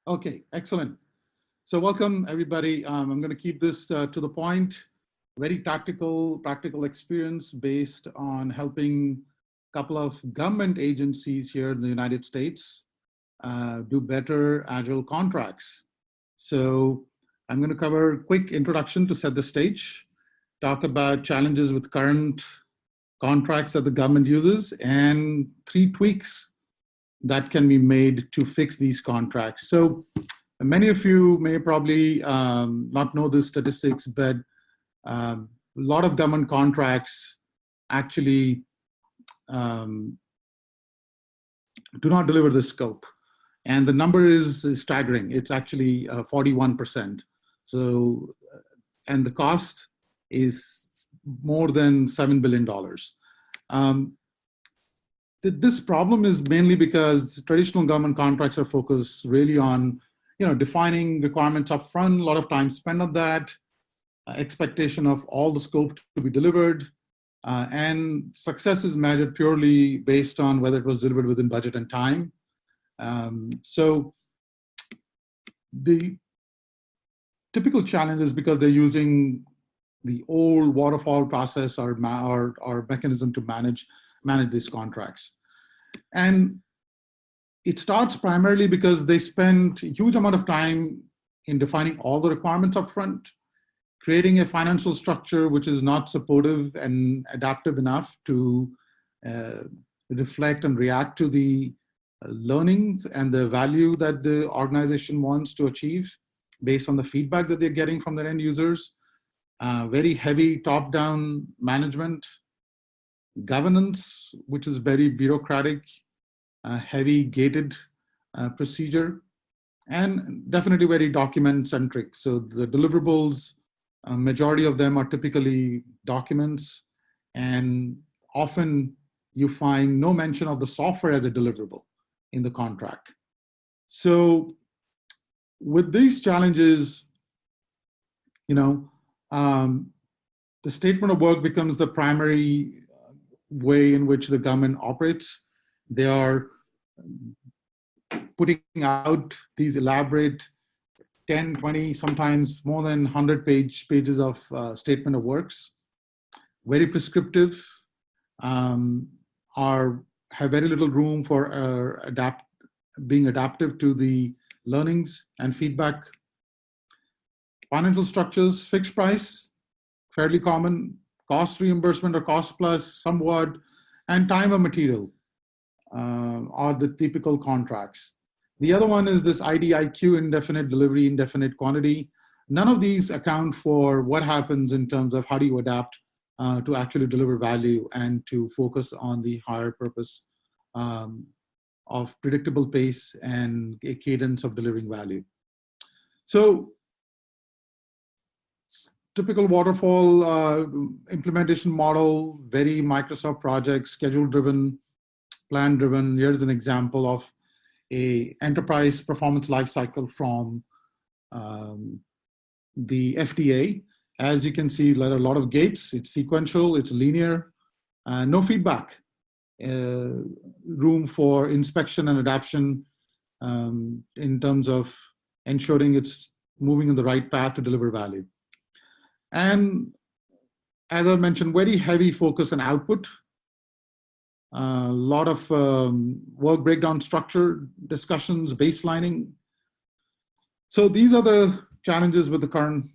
Okay, excellent. So welcome everybody. I'm going to keep this to the point. Very tactical, practical experience based on helping a couple of government agencies here in the United States do better agile contracts. So I'm going to cover a quick introduction to set the stage, talk about challenges with current contracts that the government uses, and 3 tweaks that can be made to fix these contracts. So many of you may probably not know the statistics, but a lot of government contracts actually do not deliver the scope. And the number is staggering. It's actually 41%. So, and the cost is more than $7 billion. This problem is mainly because traditional government contracts are focused really on defining requirements up front, a lot of time spent on that, expectation of all the scope to be delivered, and success is measured purely based on whether it was delivered within budget and time. So the typical challenge is because they're using the old waterfall process or mechanism to manage these contracts. And it starts primarily because they spend a huge amount of time in defining all the requirements up front, creating a financial structure which is not supportive and adaptive enough to reflect and react to the learnings and the value that the organization wants to achieve based on the feedback that they're getting from their end users. Very heavy top-down management, governance, which is very bureaucratic, heavy gated procedure, and definitely very document-centric. So the deliverables, majority of them are typically documents, and often you find no mention of the software as a deliverable in the contract. So with these challenges, the statement of work becomes the primary way in which the government operates. They are putting out these elaborate 10, 20, sometimes more than 100 pages of statement of works, very prescriptive, have very little room for being adaptive to the learnings and feedback. Financial structures, fixed price, fairly common, cost reimbursement or cost plus somewhat, and time and material are the typical contracts. The other one is this IDIQ, indefinite delivery, indefinite quantity. None of these account for what happens in terms of how do you adapt to actually deliver value and to focus on the higher purpose of predictable pace and a cadence of delivering value. So typical waterfall implementation model, very Microsoft project, schedule-driven, plan-driven. Here's an example of a enterprise performance lifecycle from the FDA. As you can see, a lot of gates. It's sequential, it's linear, no feedback, room for inspection and adaptation in terms of ensuring it's moving in the right path to deliver value. And as I mentioned, very heavy focus on output. A lot of work breakdown structure, discussions, baselining. So these are the challenges with the current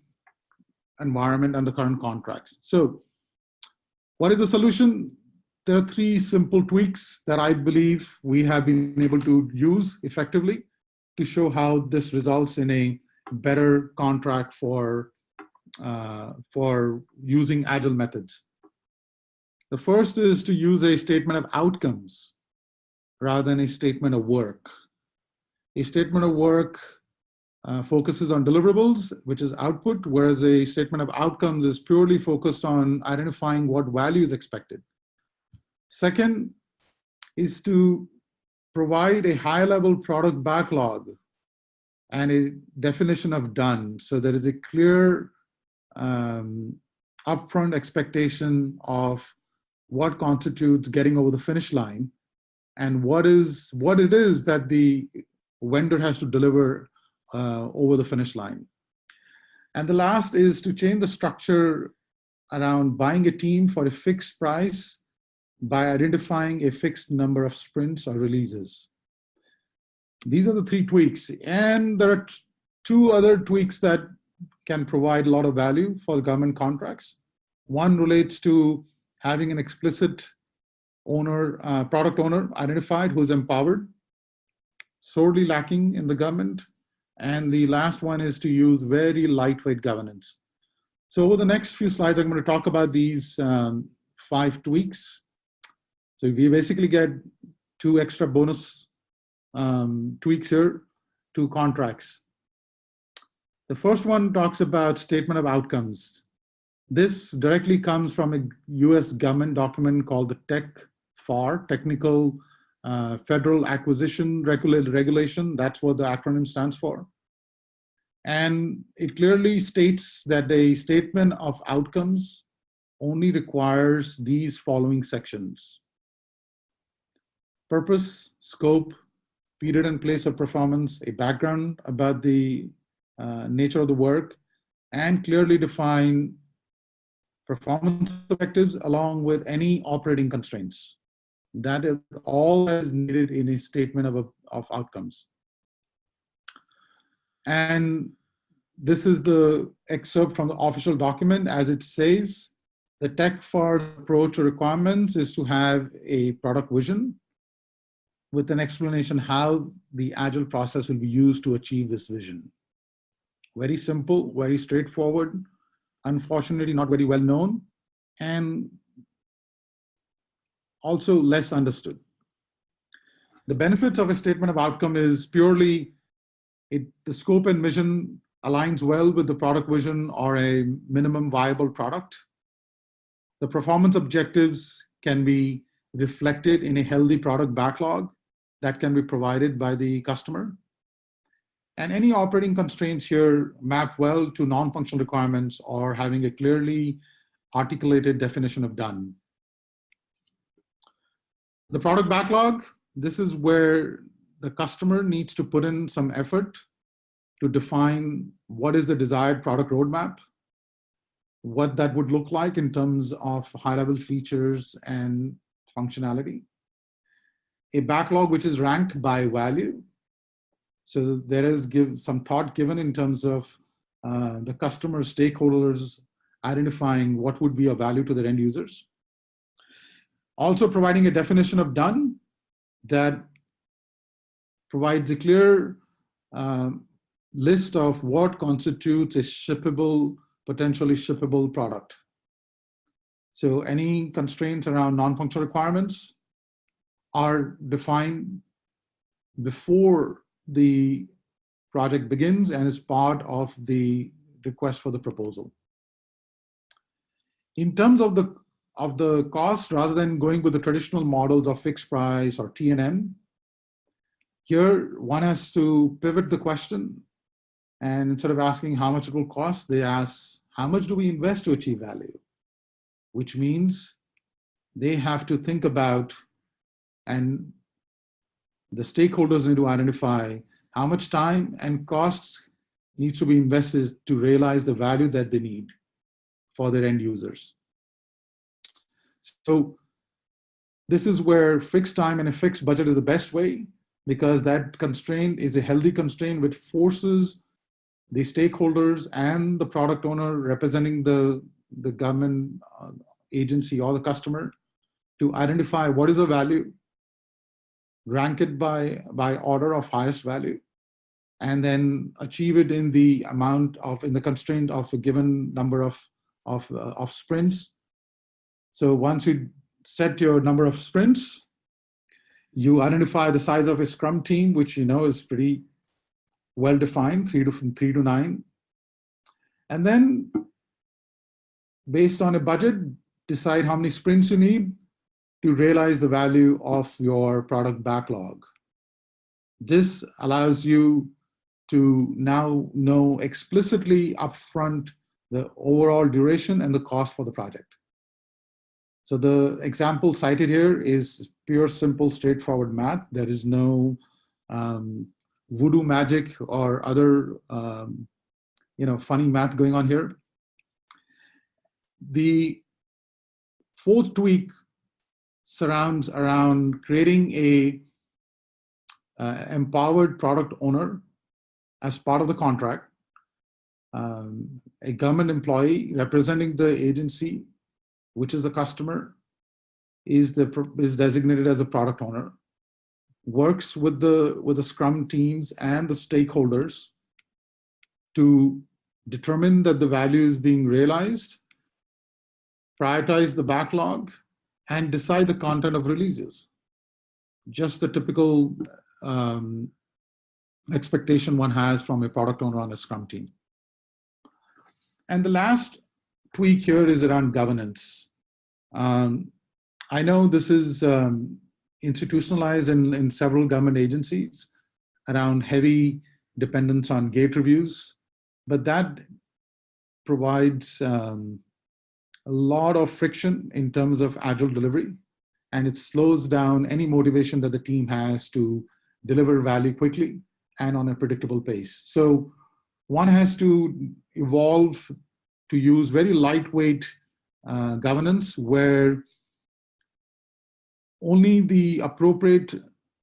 environment and the current contracts. So what is the solution? There are 3 simple tweaks that I believe we have been able to use effectively to show how this results in a better contract for using agile methods. The first is to use a statement of outcomes rather than a statement of work. A statement of work focuses on deliverables, which is output, whereas a statement of outcomes is purely focused on identifying what value is expected. Second is to provide a high-level product backlog and a definition of done. So there is a clear upfront expectation of what constitutes getting over the finish line and what it is that the vendor has to deliver over the finish line. And the last is to change the structure around buying a team for a fixed price by identifying a fixed number of sprints or releases. These are the 3 tweaks. And there are 2 other tweaks that can provide a lot of value for government contracts. One relates to having an explicit owner, product owner identified who's empowered, sorely lacking in the government. And the last one is to use very lightweight governance. So over the next few slides, I'm going to talk about these 5 tweaks. So we basically get 2 extra bonus tweaks here, 2 contracts. The first one talks about statement of outcomes. This directly comes from a US government document called the TEC-FAR, Technical Federal Acquisition Regulation. That's what the acronym stands for. And it clearly states that a statement of outcomes only requires these following sections: purpose, scope, period and place of performance, a background about the nature of the work, and clearly define performance objectives along with any operating constraints. That is all that is needed in a statement of outcomes. And this is the excerpt from the official document. As it says, the TEC-FAR approach to requirements is to have a product vision with an explanation how the Agile process will be used to achieve this vision. Very simple, very straightforward, unfortunately not very well known, and also less understood. The benefits of a statement of outcome is purely the scope and vision aligns well with the product vision or a minimum viable product. The performance objectives can be reflected in a healthy product backlog that can be provided by the customer. And any operating constraints here map well to non-functional requirements or having a clearly articulated definition of done. The product backlog, this is where the customer needs to put in some effort to define what is the desired product roadmap, what that would look like in terms of high-level features and functionality. A backlog which is ranked by value. So there is some thought given in terms of the customer stakeholders identifying what would be of value to their end users. Also providing a definition of done that provides a clear list of what constitutes a shippable, potentially shippable product. So any constraints around non-functional requirements are defined before the project begins and is part of the request for the proposal. In terms of the cost, rather than going with the traditional models of fixed price or T&M, here one has to pivot the question, and instead of asking how much it will cost, they ask how much do we invest to achieve value, which means they have to think about, and the stakeholders need to identify how much time and cost needs to be invested to realize the value that they need for their end users. So this is where fixed time and a fixed budget is the best way, because that constraint is a healthy constraint which forces the stakeholders and the product owner representing the government agency or the customer to identify what is the value, rank it by order of highest value, and then achieve it in the constraint of a given number of sprints. So once you set your number of sprints, you identify the size of a scrum team, which you know is pretty well defined, 3 to 9. And then based on a budget, decide how many sprints you need to realize the value of your product backlog. This allows you to now know explicitly upfront the overall duration and the cost for the project. So the example cited here is pure, simple, straightforward math. There is no voodoo magic or other funny math going on here. The fourth tweak surrounds around creating a empowered product owner as part of the contract. A government employee representing the agency, which is the customer, is designated as a product owner, works with the Scrum teams and the stakeholders to determine that the value is being realized, prioritize the backlog, and decide the content of releases. Just the typical expectation one has from a product owner on a Scrum team. And the last tweak here is around governance. I know this is institutionalized in several government agencies around heavy dependence on gate reviews, but that provides a lot of friction in terms of agile delivery, and it slows down any motivation that the team has to deliver value quickly and on a predictable pace. So one has to evolve to use very lightweight governance where only the appropriate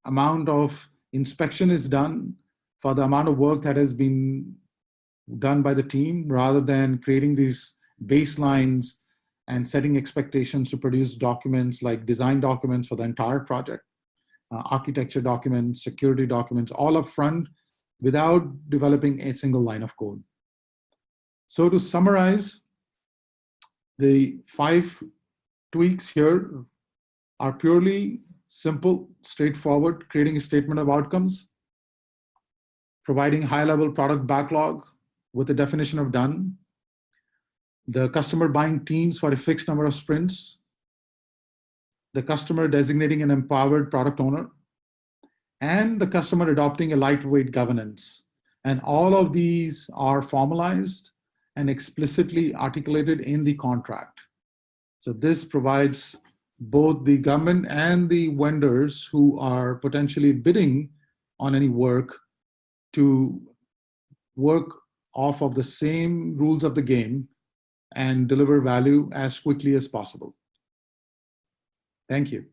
amount of inspection is done for the amount of work that has been done by the team, rather than creating these baselines and setting expectations to produce documents like design documents for the entire project, architecture documents, security documents, all up front without developing a single line of code. So to summarize, the 5 tweaks here are purely simple, straightforward: creating a statement of outcomes, providing high-level product backlog with a definition of done, the customer buying teams for a fixed number of sprints, the customer designating an empowered product owner, and the customer adopting a lightweight governance. And all of these are formalized and explicitly articulated in the contract. So this provides both the government and the vendors who are potentially bidding on any work to work off of the same rules of the game and deliver value as quickly as possible. Thank you.